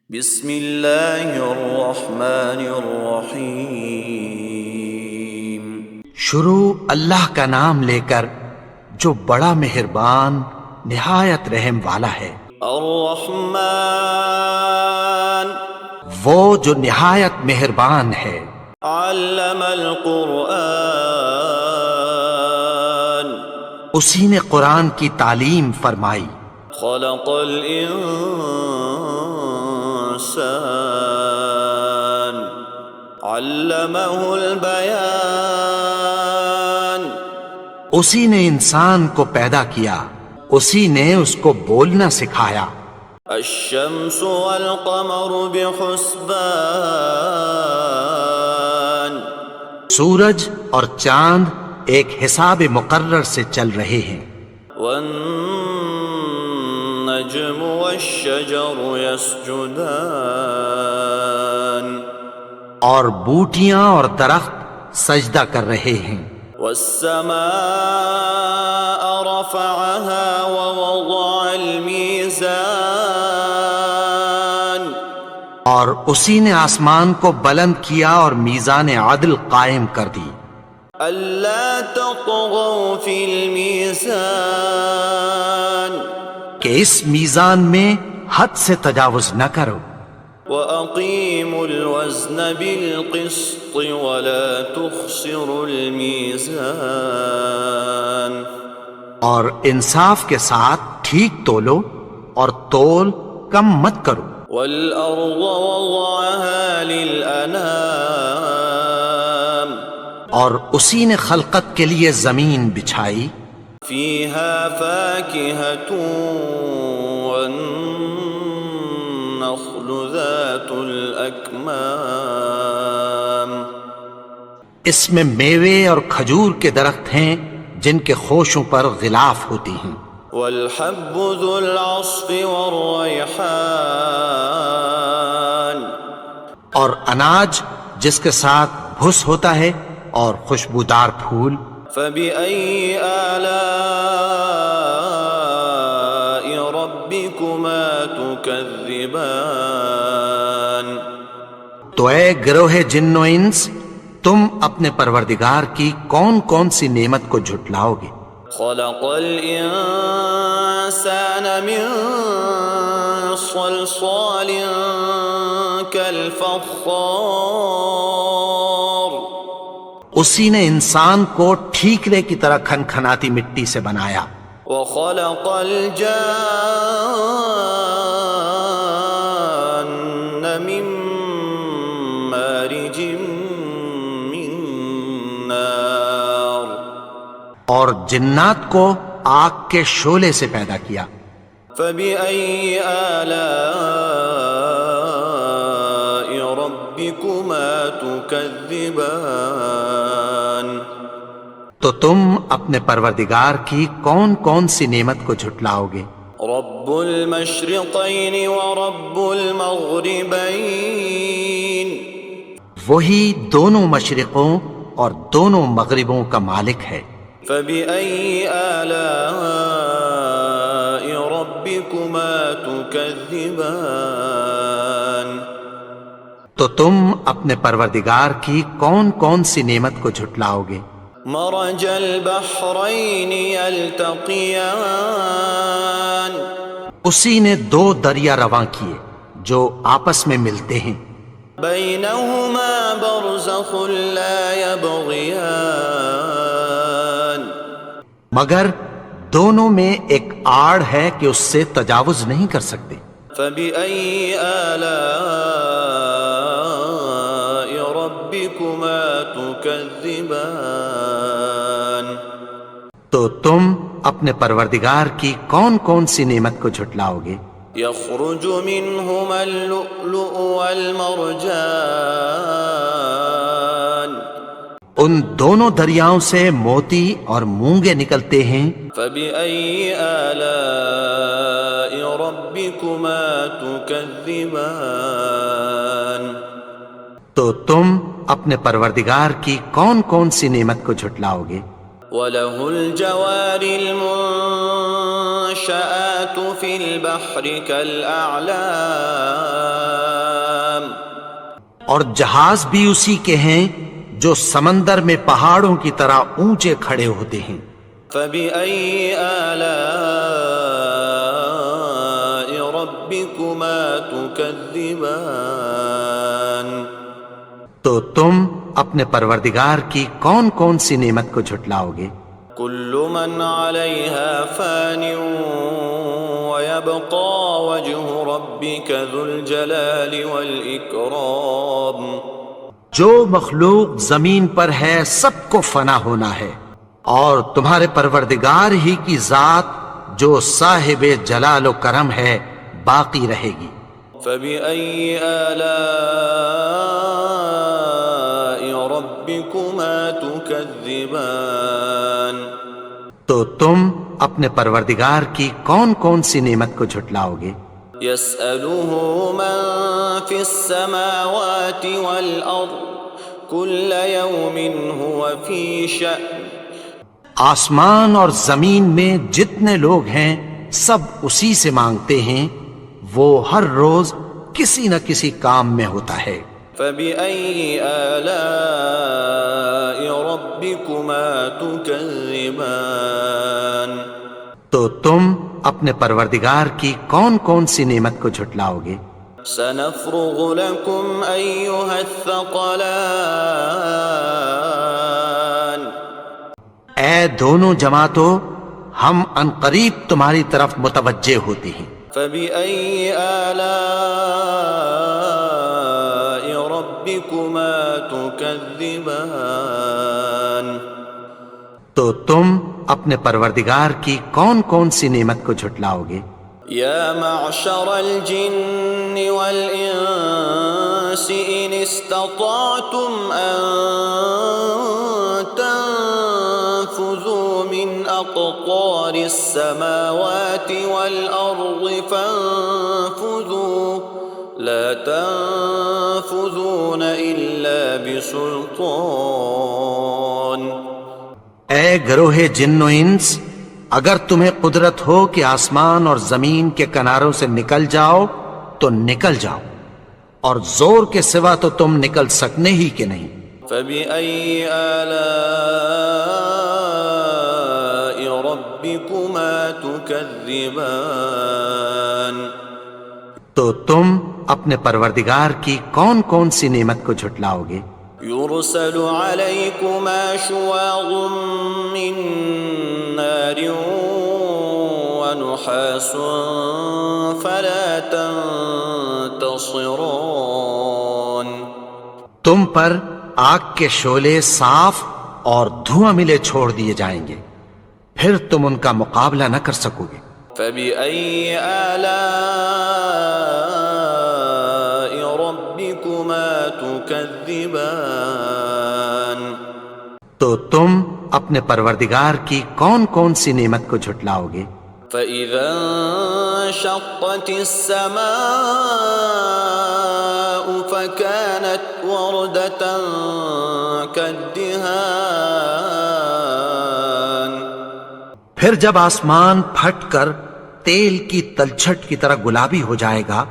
بسم اللہ الرحمن الرحیم۔ شروع اللہ کا نام لے کر جو بڑا مہربان نہایت رحم والا ہے۔ الرحمن وہ جو نہایت مہربان ہے۔ علم القرآن اسی نے قرآن کی تعلیم فرمائی۔ خلق الانسان علمہ البیان اسی نے انسان کو پیدا کیا، اسی نے اس کو بولنا سکھایا۔ الشمس والقمر بحسبان سورج اور چاند ایک حساب مقرر سے چل رہے ہیں۔ والنجم والشجر يسجدان اور بوٹیاں اور درخت سجدہ کر رہے ہیں۔ والسماء رفعها ووضع الميزان اور اسی نے آسمان کو بلند کیا اور میزان عدل قائم کر دی۔ ألا تطغوا في الميزان کہ اس میزان میں حد سے تجاوز نہ کرو۔ وَأَقِيمُوا الْوَزْنَ بِالْقِسْطِ وَلَا تُخْسِرُوا الْمِيزَانَ اور انصاف کے ساتھ ٹھیک تولو اور تول کم مت کرو۔ وَالْأَرْضَ وَضَعَهَا لِلْأَنَامِ اور اسی نے خلقت کے لیے زمین بچھائی۔ فِيهَا فَاكِهَةٌ وَالنَّخْلُ ذَاتُ الْأَكْمَامِ اس میں میوے اور کھجور کے درخت ہیں جن کے خوشوں پر غلاف ہوتی ہیں۔ وَالْحَبُّ ذُو الْعَصْفِ وَالرَّيْحَانِ اور اناج جس کے ساتھ بھس ہوتا ہے اور خوشبودار پھول۔ فَبِأَيِّ آلَاءِ رَبِّكُمَا تُكَذِّبَانِ تو اے گروہ جن و انس، تم اپنے پروردگار کی کون کون سی نعمت کو جھٹلاؤ گے؟ خَلَقَ الْإِنسَانَ مِنْ صَلْصَالٍ كَالْفَخَّارِ اسی نے انسان کو ٹھیکرے کی طرح کھنکھناتی مٹی سے بنایا۔ وَخَلَقَ الْجَانَّ مِن مَّارِجٍ مِّن نَّارٍ اور جنات کو آگ کے شعلے سے پیدا کیا۔ فَبِأَيِّ آلَاءِ رَبِّكُمَا تُكَذِّبَانِ تو تم اپنے پروردگار کی کون کون سی نعمت کو جھٹلاؤ گے؟ رب المشرقین ورب المغربین وہی دونوں مشرقوں اور دونوں مغربوں کا مالک ہے۔ فبأي آلاء ربكما تكذبان تو تم اپنے پروردگار کی کون کون سی نعمت کو جھٹلاؤ گے؟ مرج البحرین یلتقیان اسی نے دو دریا رواں کیے جو آپس میں ملتے ہیں۔ بینہما برزخ لا یبغیان مگر دونوں میں ایک آڑ ہے کہ اس سے تجاوز نہیں کر سکتے۔ فبأي آلاء ربكما تكذبان تو تم اپنے پروردگار کی کون کون سی نعمت کو جھٹلاؤ گے؟ يخرج منهما اللؤلؤ والمرجان ان دونوں دریاؤں سے موتی اور مونگے نکلتے ہیں۔ فبأي آلاء ربكما تكذبان تو تم اپنے پروردگار کی کون کون سی نعمت کو جھٹلاؤ گے؟ وَلَهُ الْجَوَارِ الْمُنشَآتُ فِي الْبَحْرِ كَالْأَعْلَامِ اور جہاز بھی اسی کے ہیں جو سمندر میں پہاڑوں کی طرح اونچے کھڑے ہوتے ہیں۔ فبأي آلاء ربكما تكذبان؟ تو تم اپنے پروردگار کی کون کون سی نعمت کو جھٹلاؤ گے؟ كل من عليها فان ويبقى وجه ربك ذو الجلال والإكرام۔ جو مخلوق زمین پر ہے سب کو فنا ہونا ہے، اور تمہارے پروردگار ہی کی ذات جو صاحب جلال و کرم ہے باقی رہے گی۔ فبأي آلاء ربكما تكذبان؟ تو تم اپنے پروردگار کی کون کون سی نعمت کو جھٹلاؤ گے؟ يسأله من في السماوات والأرض كل يوم هو في شأن۔ آسمان اور زمین میں جتنے لوگ ہیں سب اسی سے مانگتے ہیں، وہ ہر روز کسی نہ کسی کام میں ہوتا ہے۔ فبأي آلاء ربكما تكذبان؟ تو تم اپنے پروردگار کی کون کون سی نعمت کو جھٹلاؤ گے؟ سنفرغ لكم أيها الثقلان۔ اے دونوں جماعتوں، ہم ان قریب تمہاری طرف متوجہ ہوتے ہیں۔ فبأي آلاء ربكما تكذبان؟ تو تم اپنے پروردگار کی کون کون سی نعمت کو جھٹلاؤ گے؟ يا معشر الجن والإنس إن استطعتم أن تنفذوا من أقطار السماوات والأرض فانفذوا لا تنفذون إلا بسلطان۔ اے گروہ جن و انس، اگر تمہیں قدرت ہو کہ آسمان اور زمین کے کناروں سے نکل جاؤ تو نکل جاؤ، اور زور کے سوا تو تم نکل سکنے ہی کہ نہیں۔ فبأي آلاء ربكما تكذبان؟ تو تم اپنے پروردگار کی کون کون سی نعمت کو جھٹلاؤ گے؟ يرسل عليكما شواظ من نار ونحاس فلا تنتصران۔ تم پر آگ کے شعلے صاف اور دھواں ملے چھوڑ دیے جائیں گے، پھر تم ان کا مقابلہ نہ کر سکو گے۔ فبأي آلاء ربكما تكذبان؟ تو تم اپنے پروردگار کی کون کون سی نعمت کو جھٹلاؤ گے؟ فإذا انشقت السماء فكانت وردة كالدهان۔ پھر جب آسمان پھٹ کر تیل کی تلچھٹ کی طرح گلابی ہو جائے گا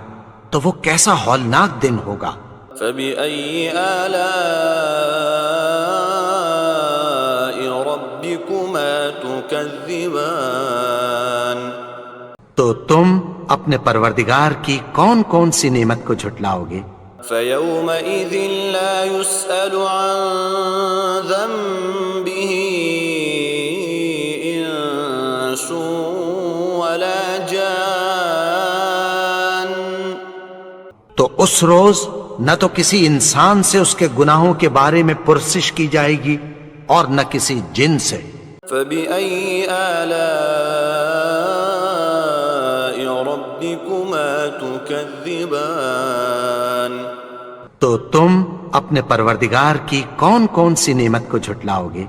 تو وہ کیسا ہولناک دن ہوگا۔ فبأي آلاء ربكما تكذبان؟ تو تم اپنے پروردگار کی کون کون سی نعمت کو جھٹلاؤ گے؟ فيومئذ لا يسأل عن ذنبه إنس ولا جان۔ تو اس روز نہ تو کسی انسان سے اس کے گناہوں کے بارے میں پرسش کی جائے گی اور نہ کسی جن سے۔ فبأي آلاء ربكما تكذبان؟ تو تم اپنے پروردگار کی کون کون سی نعمت کو جھٹلاؤ گے؟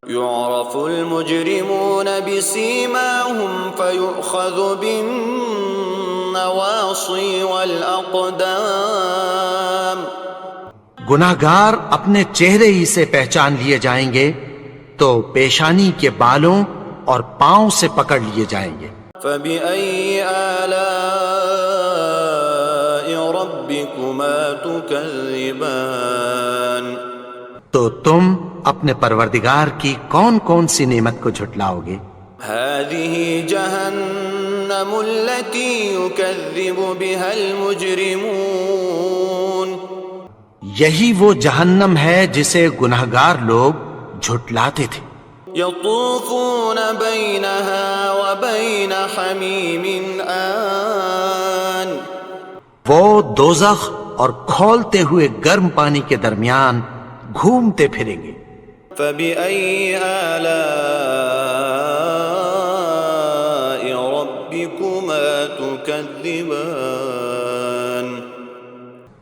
يعرف المجرمون بسيماهم فيؤخذ بالنواصي والأقدام۔ گناہگار اپنے چہرے ہی سے پہچان لیے جائیں گے تو پیشانی کے بالوں اور پاؤں سے پکڑ لیے جائیں گے۔ فبأي آلاء ربكما ربكما تكذبان تو تم اپنے پروردگار کی کون کون سی نعمت کو جھٹلاؤ گے؟ هذه جهنم التي يكذب بها المجرمون یہی وہ جہنم ہے جسے گنہگار لوگ جھٹلاتے تھے۔ يطوفون بينها وبين حميم آن وہ دوزخ اور کھولتے ہوئے گرم پانی کے درمیان گھومتے پھریں گے۔ فبأي آلاء ربكما تكذبان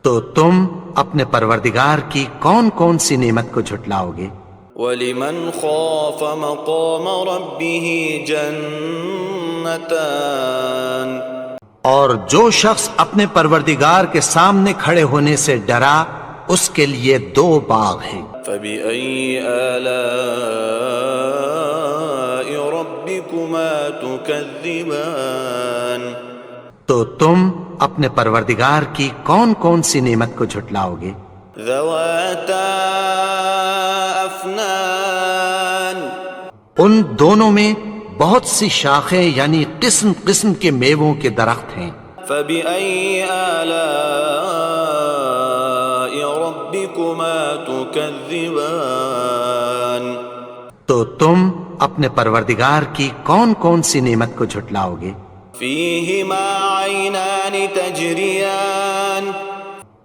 تو تم اپنے پروردگار کی کون کون سی نعمت کو جھٹلاؤ گے؟ ولمن خاف مقام ربه جنتان اور جو شخص اپنے پروردگار کے سامنے کھڑے ہونے سے ڈرا اس کے لیے دو باغ ہیں۔ فبأي آلاء ربكما تكذبان تو تم اپنے پروردگار کی کون کون سی نعمت کو جھٹلاؤ گے؟ ذواتا افنان ان دونوں میں بہت سی شاخیں یعنی قسم قسم کے میووں کے درخت ہیں۔ فبأي آلاء ربكما تكذبان تو تم اپنے پروردگار کی کون کون سی نعمت کو جھٹلاؤ گے؟ فيهما عينان تجريان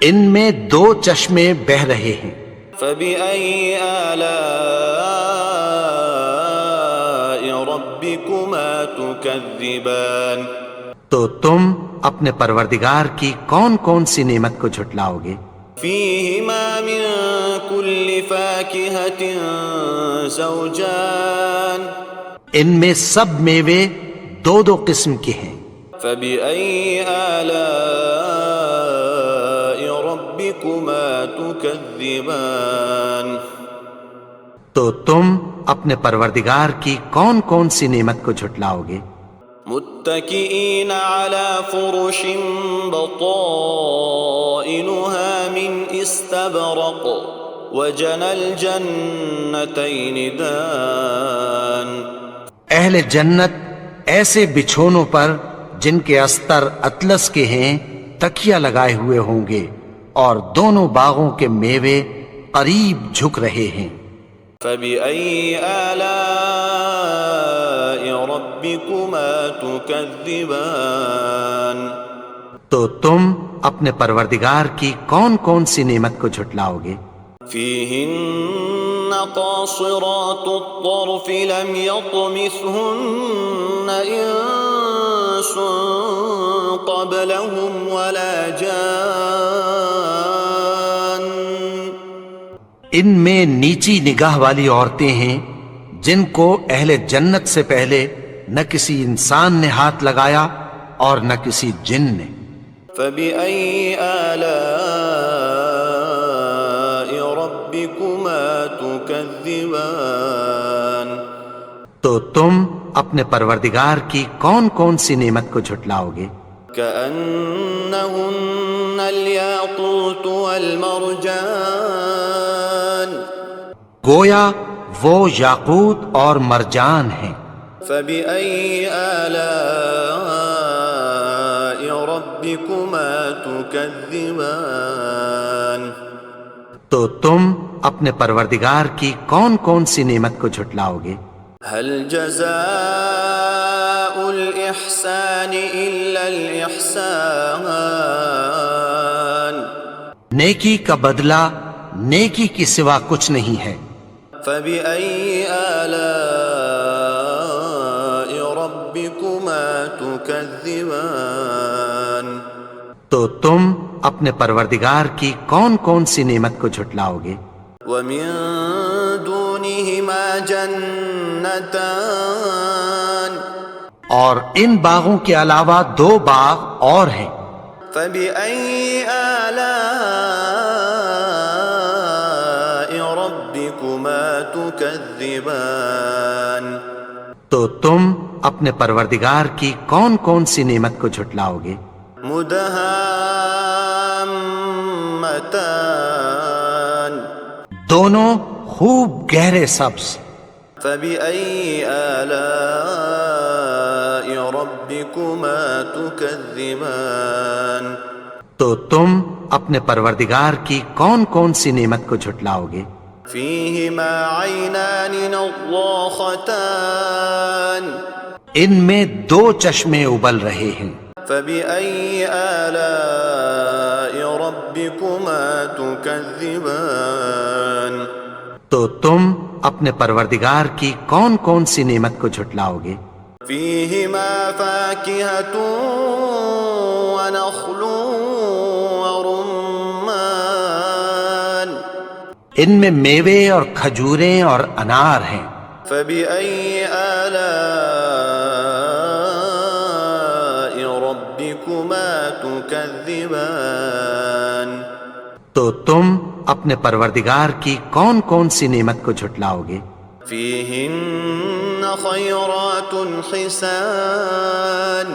ان میں دو چشمے بہہ رہے ہیں۔ فبأي آلاء ربكما تكذبان تو تم اپنے پروردگار کی کون کون سی نعمت کو جھٹلاؤ گے؟ فيهما من كل فاكهة زوجان ان میں سب میوے دو دو قسم کے ہیں۔ فبأي آلاء ربكما تكذبان تو تم اپنے پروردگار کی کون کون سی نعمت کو جھٹلاؤ گے؟ متكئين على فرش بطائنها من استبرق وجنى الجنتين دان اہل جنت ایسے بچھونوں پر جن کے استر اطلس کے ہیں تکیہ لگائے ہوئے ہوں گے اور دونوں باغوں کے میوے قریب جھک رہے ہیں۔ فبأي آلاء ربكما تكذبان تو تم اپنے پروردگار کی کون کون سی نعمت کو جھٹلاؤ گے؟ فيهن قاصرات الطرف لم يطمثهن إنس قبلهم ولا جان ان میں نیچی نگاہ والی عورتیں ہیں جن کو اہل جنت سے پہلے نہ کسی انسان نے ہاتھ لگایا اور نہ کسی جن نے۔ فبأي آلاء ربكما تكذبان تو تم اپنے پروردگار کی کون کون سی نعمت کو جھٹلاؤ گے؟ كأنهن الياقوت والمرجان گویا وہ یاقوت اور مرجان ہیں۔ فبأي آلاء ربكما تكذبان تو تم اپنے پروردگار کی کون کون سی نعمت کو جھٹلاؤ گے؟ هل جزاء الإحسان إلا الإحسان نیکی کا بدلہ نیکی کی سوا کچھ نہیں ہے۔ فبأي آلاء ربكما تكذبان تو تم اپنے پروردگار کی کون کون سی نعمت کو جھٹلاؤ گے؟ ومن دونهما جنتان اور ان باغوں کے علاوہ دو باغ اور ہیں۔ فبأي آلاء ربكما تكذبان تو تم اپنے پروردگار کی کون کون سی نعمت کو جھٹلاؤ گے؟ مدهامتان حمرتان دونوں خوب گہرے سبز. فبأي آلاء ربكما تكذبان تو تم اپنے پروردگار کی کون کون سی نعمت کو جھٹلاؤ گے؟ فيهما عينان نضاختان ان میں دو چشمے ابل رہے ہیں. فبأي آلاء ربكما تكذبان تو تم اپنے پروردگار کی کون کون سی نعمت کو جھٹلاؤ گے؟ فيهما فاكهة ونخل ورمان ان میں میوے اور کھجوریں اور انار ہیں. فبأي آلاء ربكما تكذبان تو تم اپنے پروردگار کی کون کون سی نعمت کو جھٹلاؤ گے؟ فيهن خيرات حسان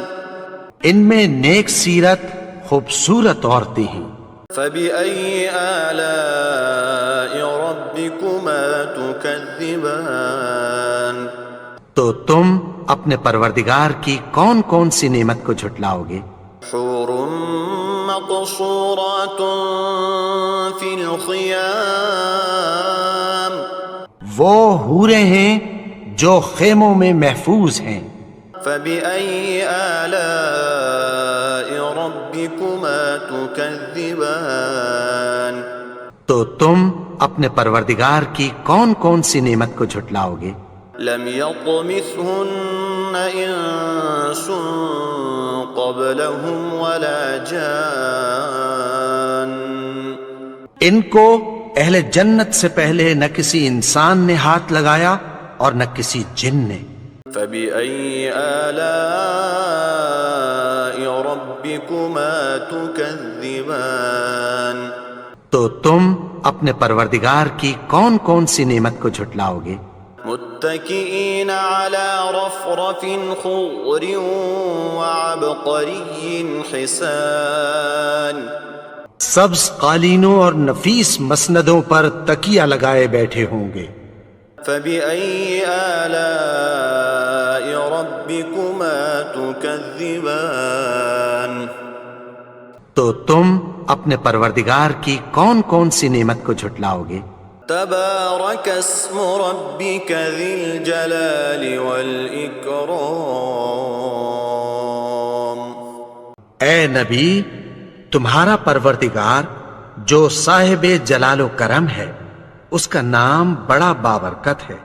ان میں نیک سیرت خوبصورت عورتیں ہیں. فبأي آلاء ربكما تكذبان تو تم اپنے پروردگار کی کون کون سی نعمت کو جھٹلاؤ گے؟ حور مقصورات في الخيام وہ حوریں ہیں جو خیموں میں محفوظ ہیں. فبأي آلاء ربكما تكذبان تو تم اپنے پروردگار کی کون کون سی نعمت کو جھٹلاؤ گے؟ لم يطمثهن انس قبلهم ولا جان ان کو اہل جنت سے پہلے نہ کسی انسان نے ہاتھ لگایا اور نہ کسی جن نے. فبأي آلاء ربكما تكذبان تو تم اپنے پروردگار کی کون کون سی نعمت کو جھٹلاؤ گے؟ متكئين على رفرف خضر وعبقري حسان سبز قالینوں اور نفیس مسندوں پر تکیہ لگائے بیٹھے ہوں گے. فبأي آلاء ربكما تكذبان تو تم اپنے پروردگار کی کون کون سی نعمت کو جھٹلاؤ گے؟ تبارك اسم ربك ذي الجلال والإكرام اے نبی، تمہارا پروردگار جو صاحب جلال و کرم ہے، اس کا نام بڑا بابرکت ہے.